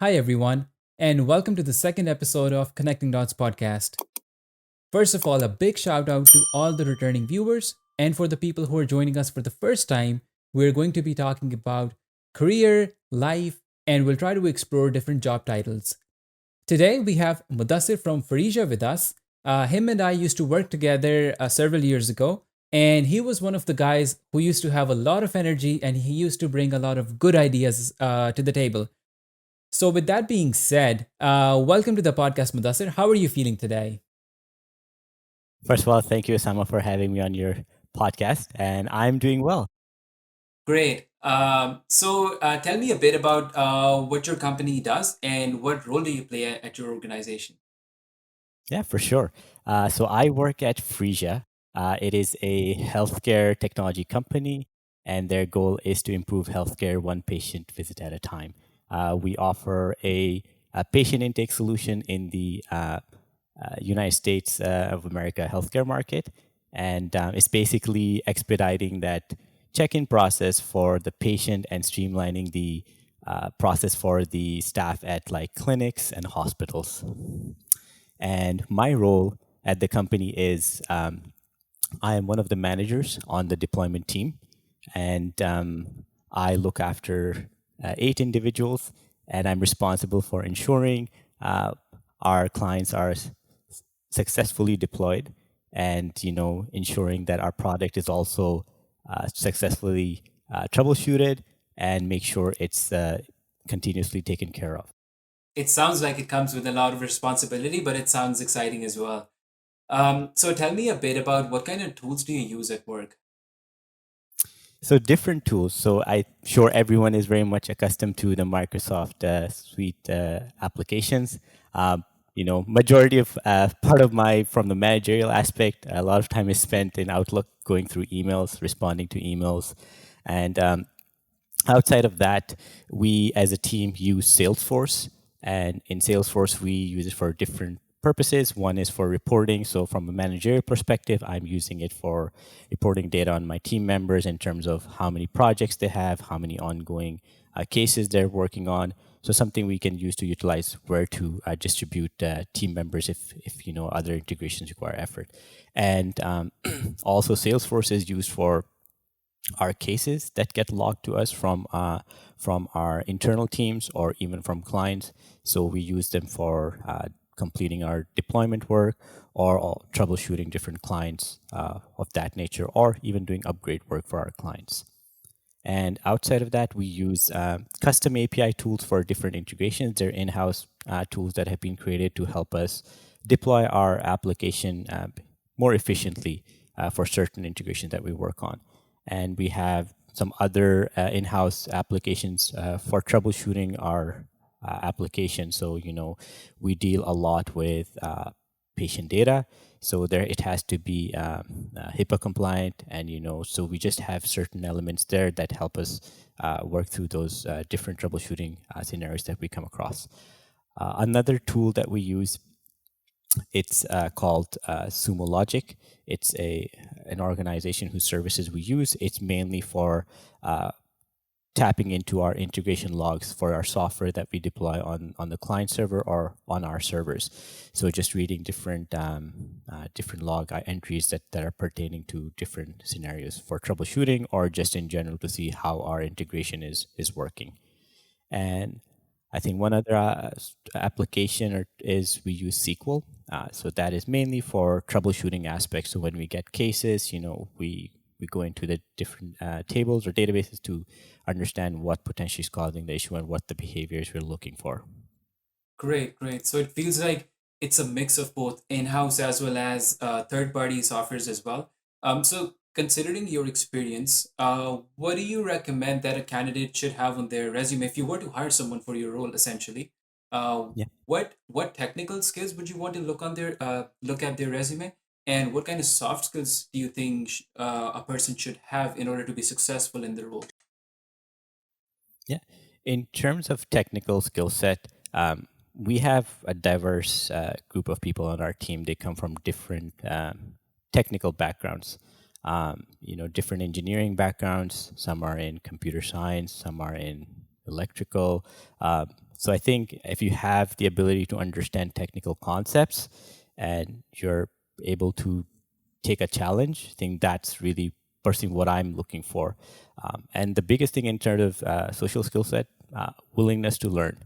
Hi, everyone, and welcome to the second episode of Connecting Dots podcast. First of all, a big shout out to all the returning viewers, and for the people who are joining us for the first time, we're going to be talking about career, life, and we'll try to explore different job titles. Today, we have Mudassir from Phreesia with us. Him and I used to work together several years ago, and he was one of the guys who used to have a lot of energy and he used to bring a lot of good ideas to the table. So, with that being said, welcome to the podcast, Mudassir. How are you feeling today? First of all, thank you, Osama, for having me on your podcast, and I'm doing well. Great. So, tell me a bit about what your company does and what role do you play at your organization? Yeah, for sure. So I work at Phreesia. It is a healthcare technology company, and their goal is to improve healthcare one patient visit at a time. We offer a patient intake solution in the United States of America healthcare market, and it's basically expediting that check-in process for the patient and streamlining the process for the staff at like clinics and hospitals. And my role at the company is I am one of the managers on the deployment team, and I look after 8 individuals, and I'm responsible for ensuring our clients are successfully deployed, and ensuring that our product is also successfully troubleshooted and make sure it's continuously taken care of. It sounds like it comes with a lot of responsibility, but it sounds exciting as well. So, tell me a bit about what kind of tools do you use at work? So different tools. So I'm sure everyone is very much accustomed to the Microsoft suite applications. Majority of part of my from the managerial aspect, a lot of time is spent in Outlook, going through emails, responding to emails, and outside of that, we as a team use Salesforce. And in Salesforce, we use it for different purposes. One is for reporting. So, from a managerial perspective, I'm using it for reporting data on my team members in terms of how many projects they have, how many ongoing cases they're working on. So, something we can use to utilize where to distribute team members if other integrations require effort. And also, Salesforce is used for our cases that get logged to us from our internal teams or even from clients. So we use them for completing our deployment work or troubleshooting different clients of that nature, or even doing upgrade work for our clients. And outside of that, we use custom API tools for different integrations. They're in-house tools that have been created to help us deploy our application more efficiently for certain integrations that we work on. And we have some other in-house applications for troubleshooting our application. So, we deal a lot with patient data. So there it has to be HIPAA compliant, and so we just have certain elements there that help us work through those different troubleshooting scenarios that we come across. Another tool that we use, it's called Sumo Logic. It's an organization whose services we use. It's mainly for tapping into our integration logs for our software that we deploy on the client server or on our servers. So just reading different log entries that are pertaining to different scenarios for troubleshooting, or just in general to see how our integration is working. And I think one other application is we use SQL. So that is mainly for troubleshooting aspects. So when we get cases, we go into the different tables or databases to understand what potentially is causing the issue and what the behaviors we're looking for. Great, great. So, it feels like it's a mix of both in house as well as third party softwares as well. So, considering your experience, what do you recommend that a candidate should have on their resume if you were to hire someone for your role, essentially? Yeah. What technical skills would you want to look at their resume, and what kind of soft skills do you think a person should have in order to be successful in the role? Yeah. In terms of technical skill set, we have a diverse group of people on our team. They come from different technical backgrounds. Different engineering backgrounds. Some are in computer science. Some are in electrical. So I think if you have the ability to understand technical concepts and you're able to take a challenge, I think that's really personally what I'm looking for. And the biggest thing in terms of social skill set, willingness to learn.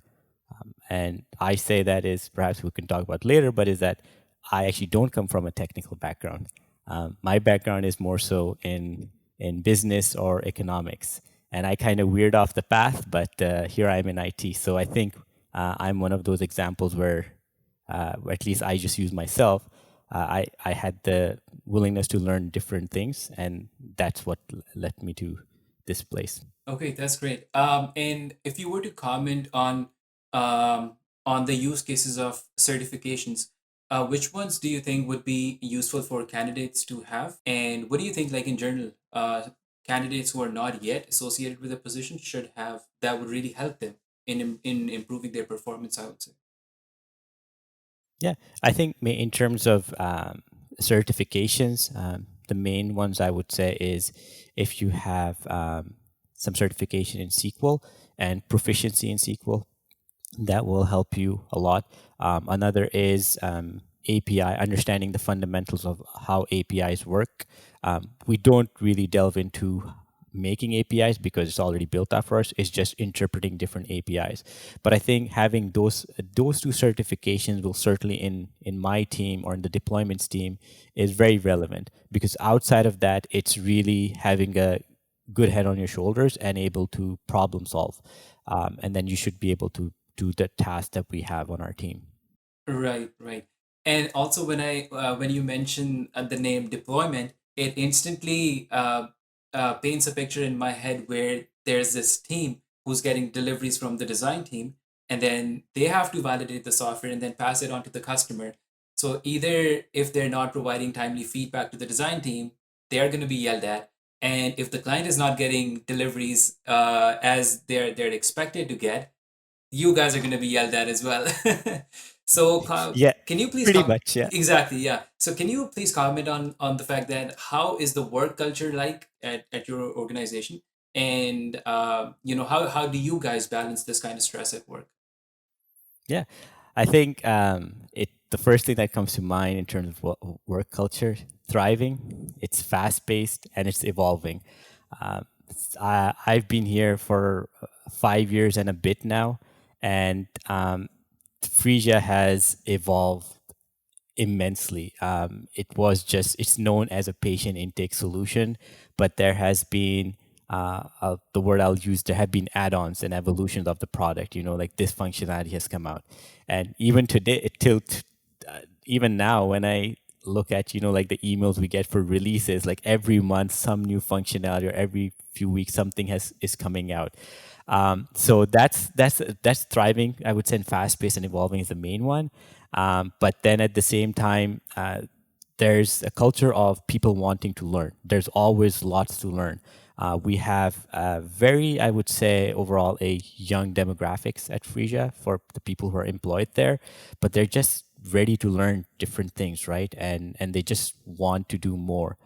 And I say that is perhaps we can talk about later, but is that I actually don't come from a technical background. My background is more so in business or economics, and I kind of veered off the path. But here I am in IT, so I think I'm one of those examples where at least I just use myself. I had the willingness to learn different things, and that's what led me to this place. Okay, that's great. And if you were to comment um, on the use cases of certifications, which ones do you think would be useful for candidates to have? And what do you think, like in general, candidates who are not yet associated with a position should have that would really help them in improving their performance? I would say. Yeah, I think in terms of certifications, the main ones I would say is if you have some certification in SQL and proficiency in SQL, that will help you a lot. Another is API, understanding the fundamentals of how APIs work. We don't really delve into making APIs because it's already built out for us. It's just interpreting different APIs. But I think having those two certifications will certainly in my team or in the deployments team is very relevant, because outside of that, it's really having a good head on your shoulders and able to problem solve. And then you should be able to do the task that we have on our team. Right, right. And also, when you mention the name deployment, it instantly paints a picture in my head where there's this team who's getting deliveries from the design team, and then they have to validate the software and then pass it on to the customer. So either if they're not providing timely feedback to the design team, they are going to be yelled at, and if the client is not getting deliveries as they're expected to get, you guys are going to be yelled at as well. So Yeah, can you please pretty come much. Yeah. exactly, yeah, so can you please comment on the fact that how is the work culture like at your organization, and how do you guys balance this kind of stress at work? Yeah, I think it the first thing that comes to mind in terms of work culture, thriving. It's fast paced and it's evolving. I've been here for 5 years and a bit now, and Phreesia has evolved immensely. It's known as a patient intake solution, but there has been the word I'll use. There have been add-ons and evolutions of the product. Like this functionality has come out, and even today, even now, when I look at like the emails we get for releases, like every month some new functionality or every few weeks something has is coming out. So that's thriving, I would say, and fast paced and evolving is the main one. But then at the same time, there's a culture of people wanting to learn. There's always lots to learn. We have a very, I would say, overall a young demographics at Phreesia for the people who are employed there, but they're just ready to learn different things, right? And they just want to do more.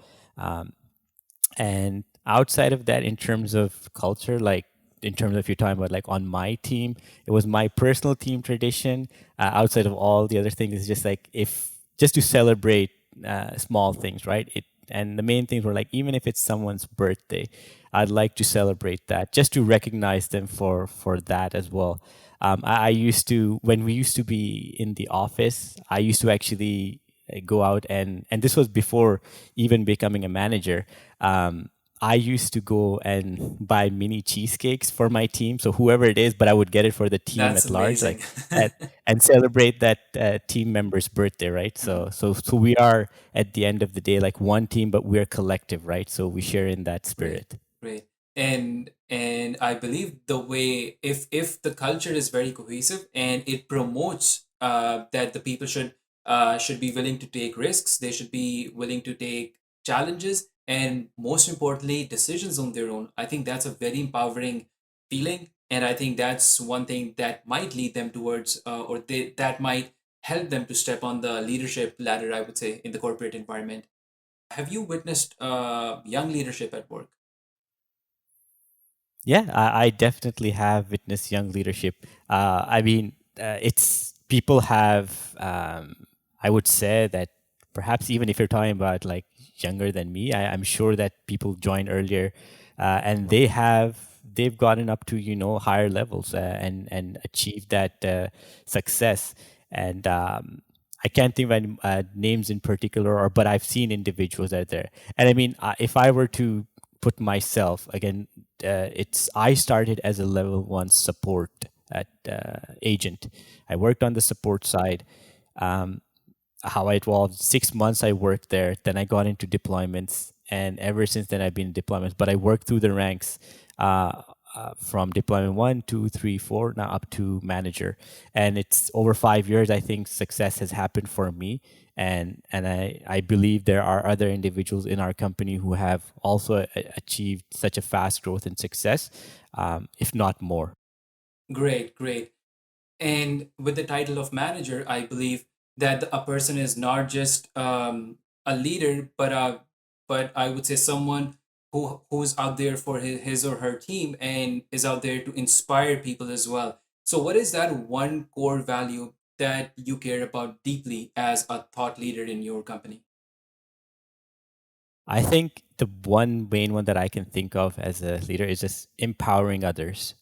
And outside of that, in terms of culture, like in terms of if you're talking about like on my team, it was my personal team tradition. Outside of all the other things, it's just like if just to celebrate small things, right? And the main things were like even if it's someone's birthday, I'd like to celebrate that just to recognize them for that as well. I used to when we used to be in the office, I used to actually go out and this was before even becoming a manager. I used to go and buy mini cheesecakes for my team, so whoever it is, but I would get it for the team That's at large, amazing. like at, and celebrate that team member's birthday, right? Mhm. So we are at the end of the day like one team, but we're collective, right? So we share in that Great, spirit. great. And I believe the way, if the culture is very cohesive and it promotes that the people should be willing to take risks, they should be willing to take challenges, and most importantly, decisions on their own. I think that's a very empowering feeling, and I think that's one thing that might lead them towards, that might help them to step on the leadership ladder. I would say in the corporate environment. Have you witnessed young leadership at work? Yeah, I definitely have witnessed young leadership. I mean, it's people have. I would say that perhaps even if you're talking about like younger than me, I'm sure that people join earlier, and they've gotten up to higher levels and achieved that success. And I can't think of any names in particular, or but I've seen individuals that are there. And I mean, if I were to put myself again, it's I started as a level one support at agent. I worked on the support side. Um, how I evolved. 6 months I worked there. Then I got into deployments, and ever since then I've been in deployments. But I worked through the ranks. From deployment 1, 2, 3, 4, now up to manager, and it's over 5 years. I think success has happened for me, and I believe there are other individuals in our company who have also achieved such a fast growth and success, if not more. Great, great. And with the title of manager, I believe that a person is not just a leader, but I would say someone who's out there for his or her team and is out there to inspire people as well. So, what is that one core value that you care about deeply as a thought leader in your company? I think the one main one that I can think of as a leader is just empowering others,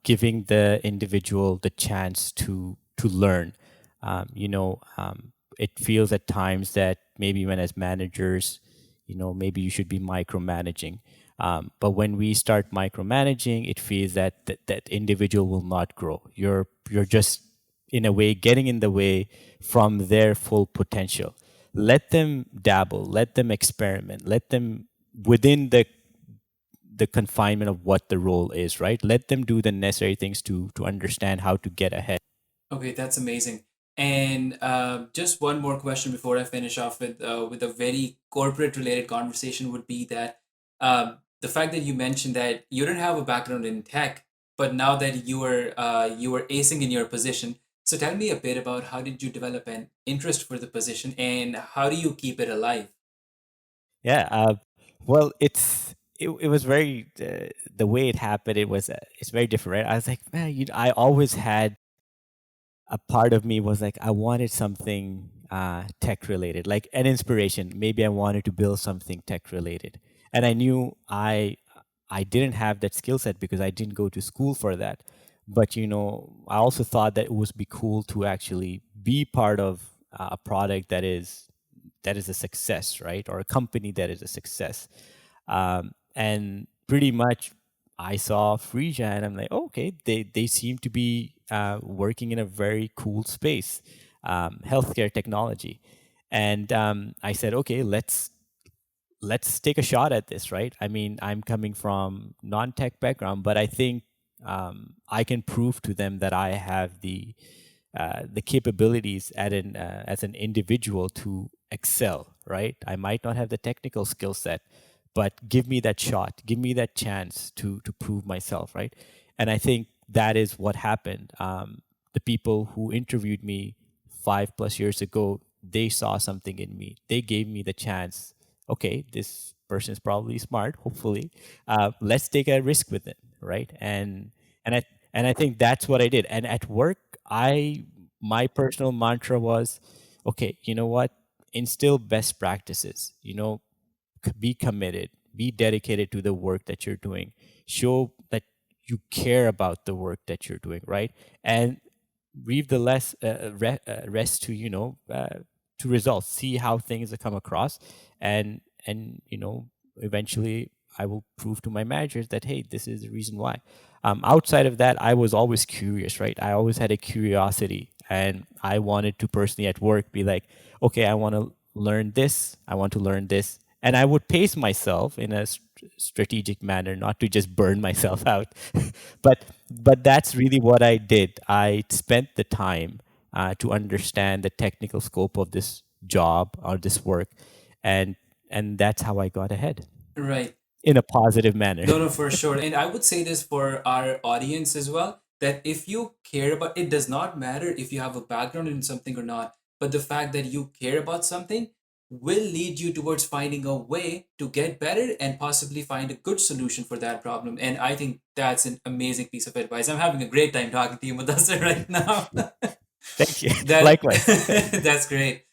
giving the individual the chance to learn. It feels at times that maybe when as managers, maybe you should be micromanaging. But when we start micromanaging, it feels that that individual will not grow. You're just in a way getting in the way from their full potential. Let them dabble, let them experiment, let them within the confinement of what the role is, right? Let them do the necessary things to understand how to get ahead. Okay, that's amazing. And just one more question before I finish off with a very corporate related conversation would be that the fact that you mentioned that you didn't have a background in tech, but now that you were acing in your position, so tell me a bit about how did you develop an interest for the position and how do you keep it alive? Yeah. Well, it was very the way it happened. It's very different, right? I was like, man, I always had a part of me was like I wanted something tech related, like an inspiration. Maybe I wanted to build something tech related, and I knew I didn't have that skill set because I didn't go to school for that. But I also thought that it would be cool to actually be part of a product that is a success, right? Or a company that is a success. And pretty much I saw Phreesia and I'm like, oh, okay, they seem to be working in a very cool space, healthcare technology. And I said, okay, let's take a shot at this, right? I mean, I'm coming from non-tech background, but I think I can prove to them that I have the capabilities as an individual to excel, right? I might not have the technical skill set, but give me that shot, give me that chance to prove myself, right? And I think that is what happened. The people who interviewed me 5+ years ago, they saw something in me. They gave me the chance. Okay, this person is probably smart. Hopefully, let's take a risk with it, right? And I think that's what I did. And at work, my personal mantra was, okay, you know what? Instill best practices. Be committed, be dedicated to the work that you're doing. Show that you care about the work that you're doing, right? And leave the rest to to results. See how things come across, and eventually I will prove to my managers that hey, this is the reason why. Outside of that, I was always curious, right? I always had a curiosity, and I wanted to personally at work be like, okay, I want to learn this, I want to learn this, and I would pace myself in a strategic manner, not to just burn myself out. But that's really what I did. I spent the time to understand the technical scope of this job or this work, and and that's how I got ahead Right. in a positive manner. No, no, for sure. And I would say this for our audience as well that if you care about it, does not matter if you have a background in something or not, but the fact that you care about something will lead you towards finding a way to get better and possibly find a good solution for that problem. And I think that's an amazing piece of advice. I'm having a great time talking to you, Mudassir, right now. Thank you. That Likewise. that's great.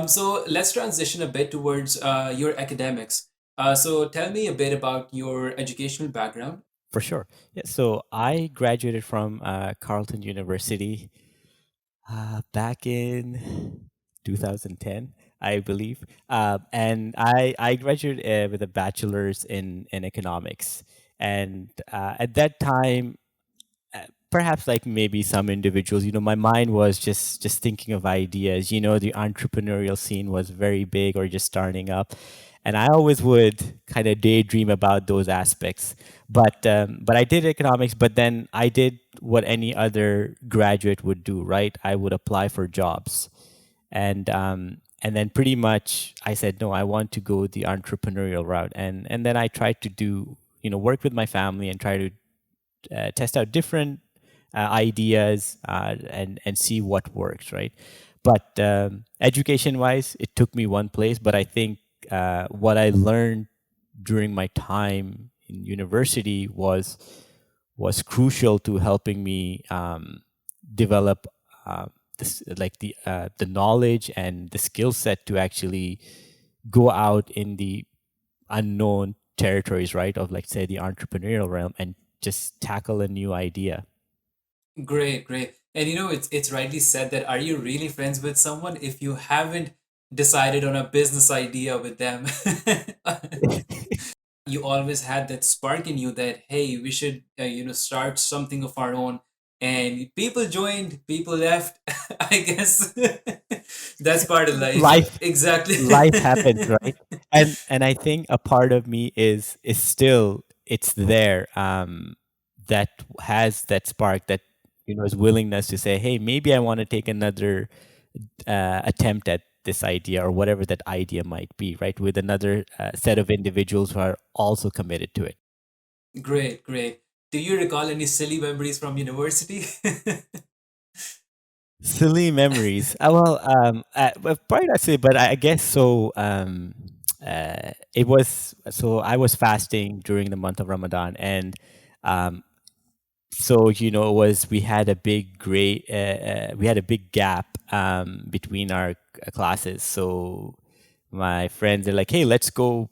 So let's transition a bit towards your academics. So tell me a bit about your educational background. For sure. Yeah, so I graduated from Carleton University back in 2010, I believe. And I graduated with a bachelor's in economics. And at that time, perhaps like maybe some individuals, my mind was just thinking of ideas. The entrepreneurial scene was very big or just starting up, and I always would kind of daydream about those aspects. But I did economics, but then I did what any other graduate would do, right? I would apply for jobs, and then pretty much I said no, I want to go the entrepreneurial route, and then I tried to do, work with my family and try to test out different ideas, and see what works, right? But education wise, it took me one place. But I think what I learned during my time in university was crucial to helping me develop this, like the knowledge and the skill set to actually go out in the unknown territories, right, of, like, say, the entrepreneurial realm, and just tackle a new idea. Great, great. And it's rightly said that are you really friends with someone if you haven't decided on a business idea with them? You always had that spark in you that hey, we should start something of our own. And people joined, people left. I guess that's part of life. life Exactly. life happens, right? And I think a part of me is still, it's there, that has that spark, that is willingness to say, hey, maybe I want to take another attempt at this idea, or whatever that idea might be, right, with another set of individuals who are also committed to it. Great, great. Do you recall any silly memories from university? Silly memories. Well, probably not silly, but I guess so. It was so I was fasting during the month of Ramadan, and um, so it was, we had a big gap between our classes. So my friends are like, "Hey, let's go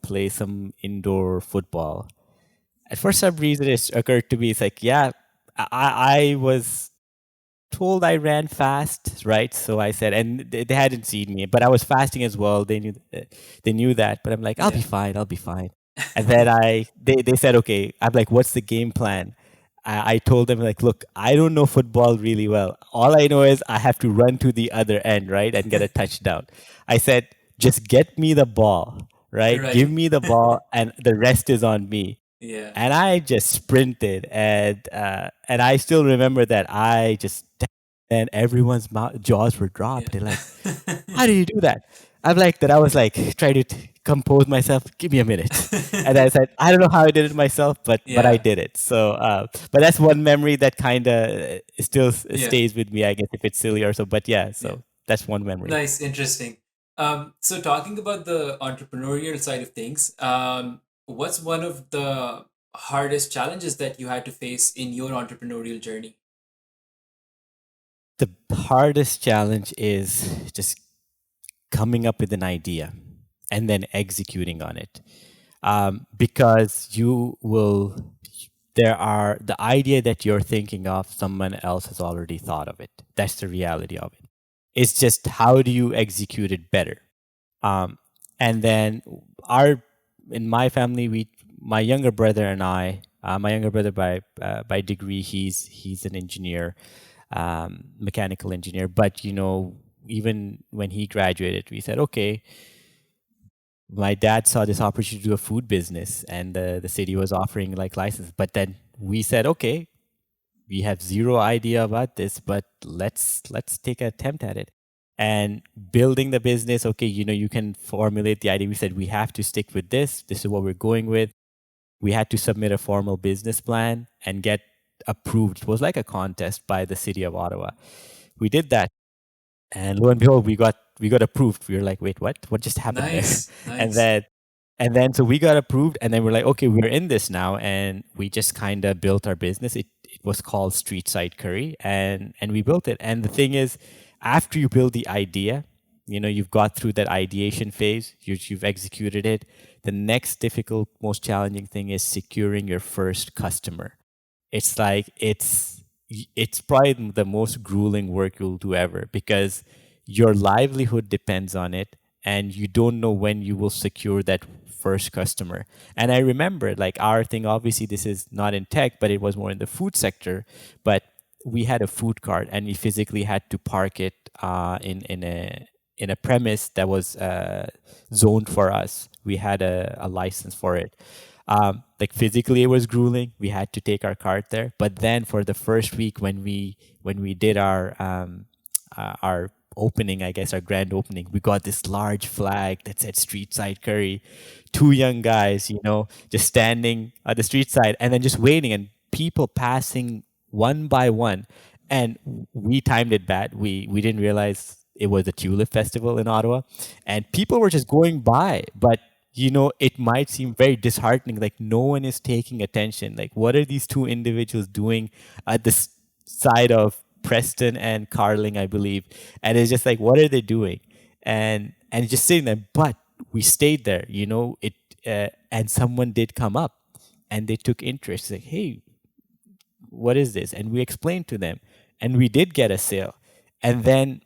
play some indoor football." And for some reason, it occurred to me, it's like, yeah, I was told I ran fast, right? So I said, and they hadn't seen me, but I was fasting as well. They knew that, but I'm like, I'll be Yeah. fine, I'll be fine. And then they said, okay. I'm like, what's the game plan? I told them, like, look, I don't know football really well. All I know is I have to run to the other end, right, and get a touchdown. I said, just get me the ball, right? Give Right. me the ball, and the rest is on me. Yeah. And I just sprinted, and I still remember that I just, and everyone's jaws were dropped. They're like, "How did you do that?" I'm like that. I was like trying to compose myself. Give me a minute, and I said, "I don't know how I did it myself, but I Yeah. did it." So, but that's one memory that kind of still Yeah. stays with me. I guess if it's silly or so, but yeah. Yeah. So that's one memory. Nice, interesting. So talking about the entrepreneurial side of things, what's one of the hardest challenges that you had to face in your entrepreneurial journey? The hardest challenge is just coming up with an idea and then executing on it, because the idea that you're thinking of, someone else has already thought of it. That's the reality of it. It's just, how do you execute it better? um, and then our in my family, my younger brother and I, my younger brother by degree, he's an engineer, mechanical engineer. But even when he graduated, we said, okay, my dad saw this opportunity to do a food business, and the city was offering like license. But then we said, okay, we have zero idea about this, but let's take an attempt at it. And building the business, okay, you can formulate the idea. We said, we have to stick with this is what we're going with. We had to submit a formal business plan and get approved. It was like a contest by the city of Ottawa. We did that, and lo and behold, we got we got approved. We were like, wait, what just happened there? Nice, and nice. then and then so we got approved, and then we're like, okay, we're in this now, and we just kind of built our business. It was called Street Side Curry, and we built it. And the thing is, after you build the idea, you've got through that ideation phase, you've executed it. The next difficult, most challenging thing is securing your first customer. It's like it's probably the most grueling work you'll do ever, because your livelihood depends on it, and you don't know when you will secure that first customer. And I remember, like, our thing, obviously this is not in tech, but it was more in the food sector. But we had a food cart, and we physically had to park it in a premise that was zoned for us. We had a license for it. Like, physically it was grueling. We had to take our cart there. But then for the first week, when we did our opening, I guess our grand opening, we got this large flag that said Street Side Curry. Two young guys, just standing at the street side and then just waiting, and people passing one by one. And we timed it bad. We didn't realize it was a tulip festival in Ottawa, and people were just going by. But it might seem very disheartening. Like, no one is taking attention. Like, what are these two individuals doing at the side of Preston and Carling, I believe? And it's just like, what are they doing? And just sitting there. But we stayed there. And someone did come up, and they took interest. Like, hey, what is this? And we explained to them, and we did get a sale. And then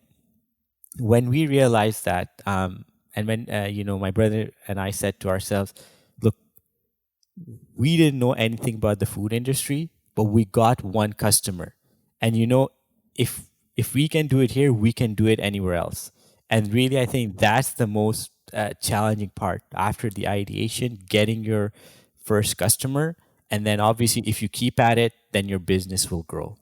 when we realized that, and when my brother and I said to ourselves, look, we didn't know anything about the food industry, but we got one customer. And if we can do it here, we can do it anywhere else. And really, I think that's the most challenging part after the ideation: getting your first customer. And then obviously, if you keep at it, then your business will grow.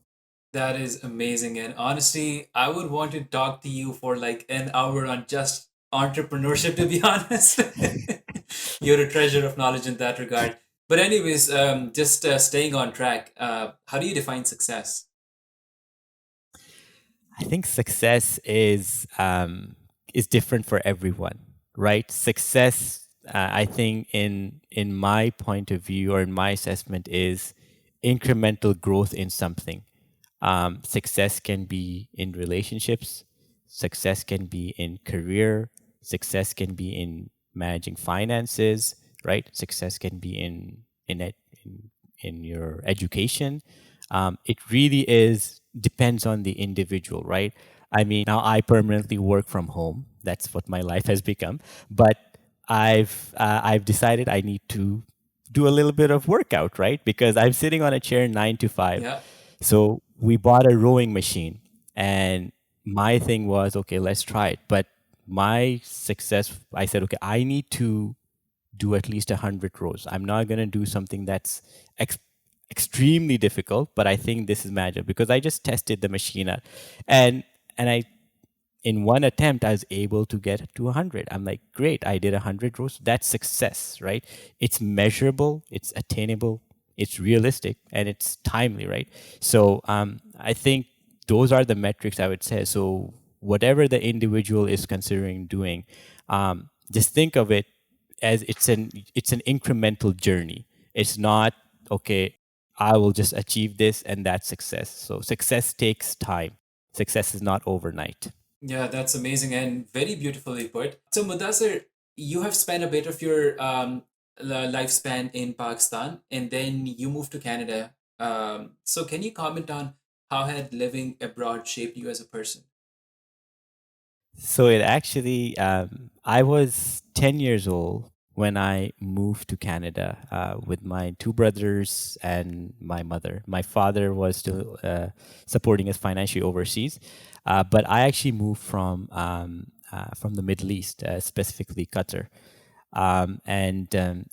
That is amazing. And honestly, I would want to talk to you for like an hour on just entrepreneurship, to be honest. You're a treasure of knowledge in that regard. But, anyways, just staying on track, how do you define success? I think success is different for everyone, right? Success, I think, in my point of view or in my assessment, is incremental growth in something. Success can be in relationships. Success can be in career. Success can be in managing finances, right? Success can be in your education. It really is depends on the individual, right? I mean, now I permanently work from home. That's what my life has become. But I've decided I need to do a little bit of workout, right? Because I'm sitting on a chair 9 to 5. Yeah. So we bought a rowing machine, and my thing was, okay, let's try it. But my success, I said, okay, I need to do at least 100 rows. I'm not going to do something that's extremely difficult, but I think this is magic, because I just tested the machine out, and I in one attempt I was able to get to 100. I'm like, great, I did 100 rows. That's success, right? It's measurable, it's attainable, it's realistic, and it's timely, right? So I think those are the metrics I would say. So whatever the individual is considering doing, just think of it as it's an incremental journey. It's not, okay, I will just achieve this and that's success. So success takes time. Success is not overnight. Yeah, that's amazing and very beautifully put. So, Mudassir, you have spent a bit of your lifespan in Pakistan, and then you moved to Canada. So, can you comment on how had living abroad shaped you as a person? So it actually, I was 10 years old when I moved to Canada with my two brothers and my mother. My father was still supporting us financially overseas, but I actually moved from the Middle East, specifically Qatar, and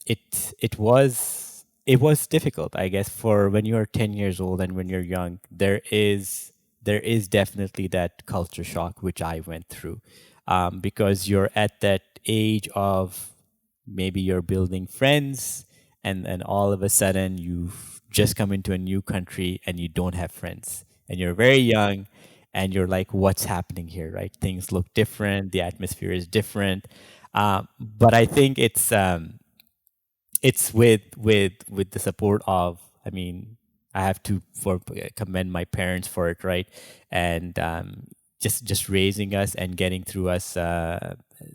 it was difficult, I guess, for when you're 10 years old and when you're young. There is definitely that culture shock which I went through, because you're at that age of maybe you're building friends, and all of a sudden you've just come into a new country and you don't have friends, and you're very young, and you're like, what's happening here, right? Things look different, the atmosphere is different. But I think it's with the support of, I mean, I have to for commend my parents for it, right? And just raising us and getting through us,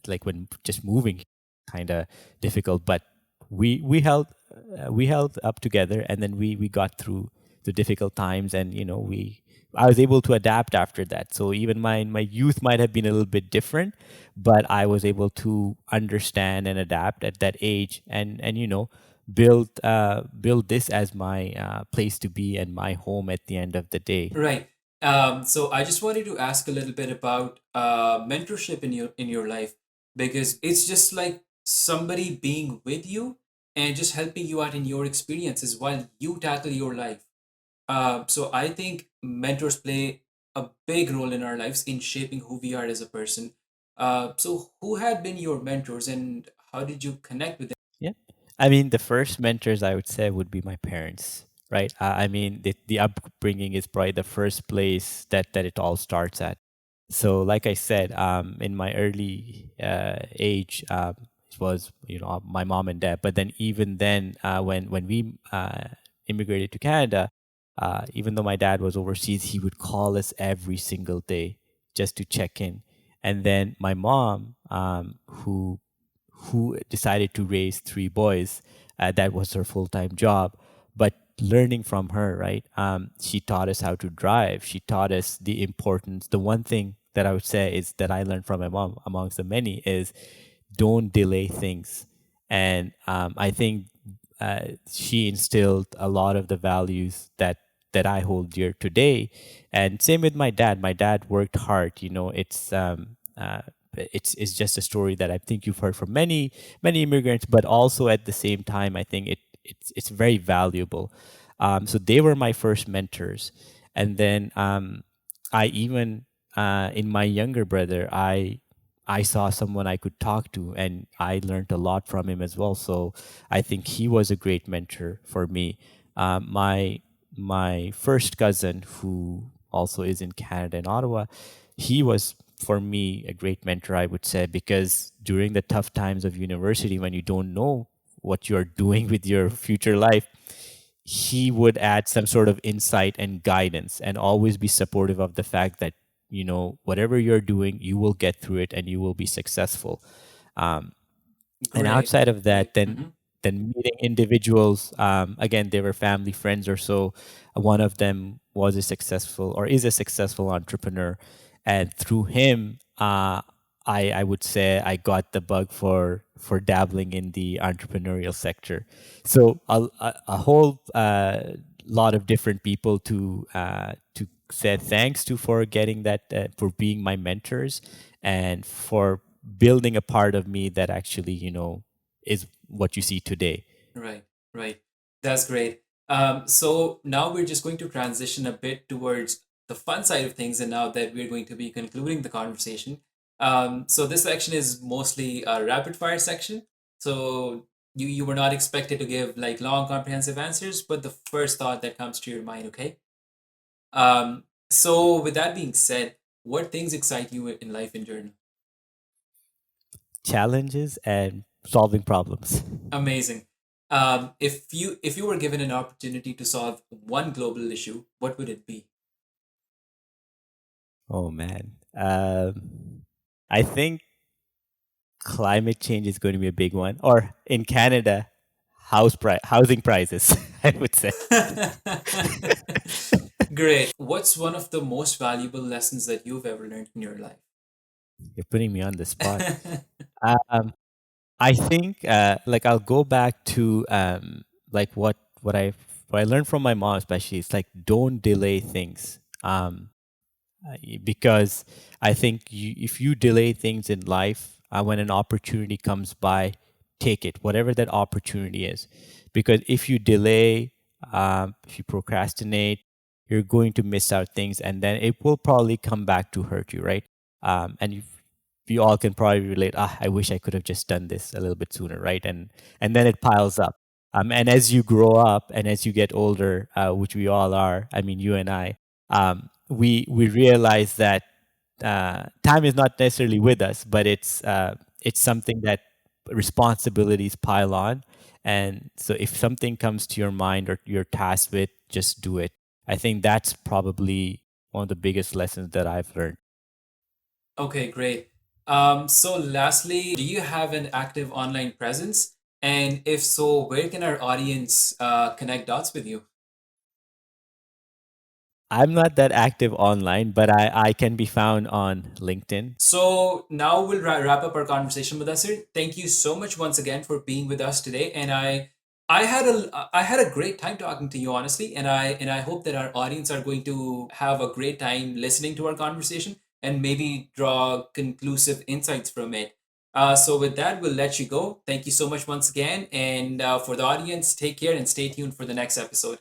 like when just moving kind of difficult, but we held up together, and then we got through the difficult times, and we I was able to adapt after that. So even my youth might have been a little bit different, but I was able to understand and adapt at that age, and build this as my place to be and my home at the end of the day. Right. So I just wanted to ask a little bit about mentorship in your life, because it's just like somebody being with you and just helping you out in your experiences while you tackle your life. So I think mentors play a big role in our lives in shaping who we are as a person. So who had been your mentors and how did you connect with them? Yeah. I mean, the first mentors I would say would be my parents, right? I mean, the upbringing is probably the first place that it all starts at. So, like I said, in my early age, it was my mom and dad. But then even then, when we immigrated to Canada, even though my dad was overseas, he would call us every single day just to check in. And then my mom, who decided to raise three boys. That was her full time job. But learning from her, right? She taught us how to drive. She taught us the importance. The one thing that I would say is that I learned from my mom, amongst the many, is don't delay things. And I think she instilled a lot of the values that I hold dear today. And same with my dad. My dad worked hard. It's just a story that I think you've heard from many immigrants, but also at the same time, I think it's very valuable. So they were my first mentors, and then I even in my younger brother, I saw someone I could talk to, and I learned a lot from him as well. So I think he was a great mentor for me. My first cousin, who also is in Canada in Ottawa, he was for me a great mentor, I would say, because during the tough times of university, when you don't know what you're doing with your future life, he would add some sort of insight and guidance, and always be supportive of the fact that whatever you're doing, you will get through it and you will be successful. um, and Great, outside of that, great. then meeting individuals, again, they were family friends or so. One of them was a successful, or is a successful entrepreneur, and through him, I would say I got the bug for dabbling in the entrepreneurial sector. So a whole lot of different people to say thanks to, for getting that, for being my mentors, and for building a part of me that actually is what you see today. Right, right. That's great. So now we're just going to transition a bit towards the fun side of things, and now that we're going to be concluding the conversation. So this section is mostly a rapid fire section. So you were not expected to give like long comprehensive answers, but the first thought that comes to your mind, okay? So with that being said, what things excite you in life in general? Challenges and solving problems. Amazing. If you were given an opportunity to solve one global issue, what would it be? Oh man, I think climate change is going to be a big one, or in Canada, housing prices. I would say. Great. What's one of the most valuable lessons that you've ever learned in your life? You're putting me on the spot. Um, I think like I'll go back to like what I learned from my mom, especially. It's like, don't delay things. Because I think if you delay things in life, when an opportunity comes by, take it, whatever that opportunity is. Because if you delay, if you procrastinate, you're going to miss out things, and then it will probably come back to hurt you, right? And you all can probably relate. I wish I could have just done this a little bit sooner, right? And then it piles up. And as you grow up and as you get older, which we all are, I mean, you and I, we realize that time is not necessarily with us, but it's something that responsibilities pile on. And so if something comes to your mind or you're tasked with, just do it. I think that's probably one of the biggest lessons that I've learned. Okay, great. So lastly, do you have an active online presence? And if so, where can our audience connect dots with you? I'm not that active online, but I can be found on LinkedIn. So now we'll wrap up our conversation, Mudassir. Thank you so much once again for being with us today. And I had a great time talking to you, honestly. And I hope that our audience are going to have a great time listening to our conversation and maybe draw conclusive insights from it. So with that, we'll let you go. Thank you so much once again. And for the audience, take care and stay tuned for the next episode.